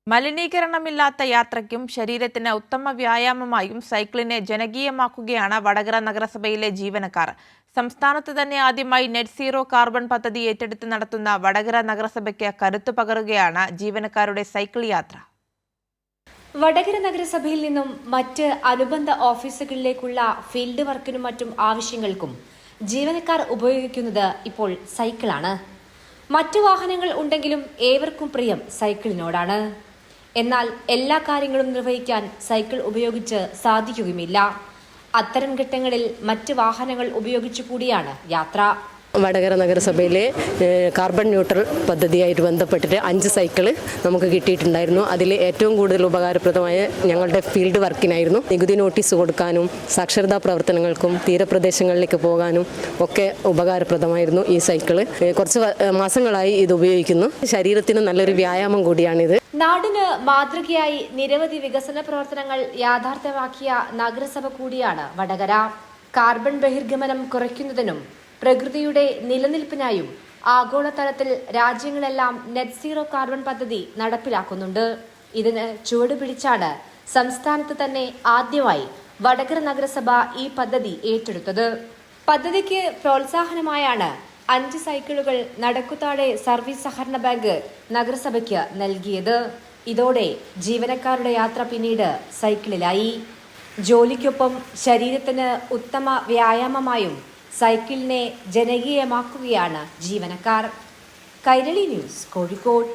മലിനീകരണമില്ലാത്ത യാത്രയ്ക്കും ശരീരത്തിന് ഉത്തമ വ്യായാമമായും സൈക്കിളിനെ ജനകീയമാക്കുകയാണ് വടകര നഗരസഭയിലെ ജീവനക്കാർ. സംസ്ഥാനത്ത് തന്നെ ആദ്യമായി നെറ്റ് സീറോ കാർബൺ പദ്ധതി ഏറ്റെടുത്ത് നടത്തുന്ന വടകര നഗരസഭയ്ക്ക് കരുത്തു പകരുകയാണ് ജീവനക്കാരുടെ സൈക്കിൾ യാത്ര. വടകര നഗരസഭയിൽ നിന്നും മറ്റ് അനുബന്ധ ഓഫീസുകളിലേക്കുള്ള ഫീൽഡ് വർക്കിനും മറ്റും ആവശ്യങ്ങൾക്കും ജീവനക്കാർ ഉപയോഗിക്കുന്നത് ഇപ്പോൾ സൈക്കിളാണ്. മറ്റു വാഹനങ്ങൾ ഉണ്ടെങ്കിലും ഏവർക്കും പ്രിയം സൈക്കിളിനോടാണ്. എന്നാൽ എല്ലാ കാര്യങ്ങളും നിർവഹിക്കാൻ സൈക്കിൾ ഉപയോഗിച്ച് സാധിക്കുകയുമില്ല. അത്തരം ഘട്ടങ്ങളിൽ മറ്റ് വാഹനങ്ങൾ ഉപയോഗിച്ചു കൂടിയാണ് യാത്ര. വടകര നഗരസഭയിലെ കാർബൺ ന്യൂട്രൽ പദ്ധതിയായിട്ട് ബന്ധപ്പെട്ടിട്ട് 5 സൈക്കിള് നമുക്ക് കിട്ടിയിട്ടുണ്ടായിരുന്നു. അതിൽ ഏറ്റവും കൂടുതൽ ഉപകാരപ്രദമായ ഞങ്ങളുടെ ഫീൽഡ് വർക്കിനായിരുന്നു. നികുതി നോട്ടീസ് കൊടുക്കാനും സാക്ഷരതാ പ്രവർത്തനങ്ങൾക്കും തീരപ്രദേശങ്ങളിലേക്ക് പോകാനും ഒക്കെ ഉപകാരപ്രദമായിരുന്നു ഈ സൈക്കിള്. കുറച്ച് മാസങ്ങളായി ഇത് ഉപയോഗിക്കുന്നു. ശരീരത്തിന് നല്ലൊരു വ്യായാമം കൂടിയാണിത്. നാടിന് മാതൃകയായി നിരവധി വികസന പ്രവർത്തനങ്ങൾ യാഥാർത്ഥ്യമാക്കിയ നഗരസഭ കൂടിയാണ് വടകര. കാർബൺ ബഹിർഗമനം കുറയ്ക്കുന്നതിനും പ്രകൃതിയുടെ നിലനിൽപ്പിനായും ആഗോളതലത്തിൽ രാജ്യങ്ങളെല്ലാം നെറ്റ് സീറോ കാർബൺ പദ്ധതി നടപ്പിലാക്കുന്നുണ്ട്. ഇതിന് ചുവടുപിടിച്ചാണ് സംസ്ഥാനത്ത് തന്നെ ആദ്യമായി വടകര നഗരസഭ ഈ പദ്ധതി ഏറ്റെടുത്തത്. പദ്ധതിക്ക് പ്രോത്സാഹനമായാണ് 5 സൈക്കിളുകൾ നടക്കുതാഴെ സർവീസ് സഹകരണ ബാങ്ക് നഗരസഭയ്ക്ക് നൽകിയത്. ഇതോടെ ജീവനക്കാരുടെ യാത്ര പിന്നീട് സൈക്കിളിലായി. ജോലിക്കൊപ്പം ശരീരത്തിന് ഉത്തമ വ്യായാമമായും സൈക്കിളിനെ ജനകീയമാക്കുകയാണ് ജീവനക്കാർ. കൈരളി ന്യൂസ്, കോഴിക്കോട്.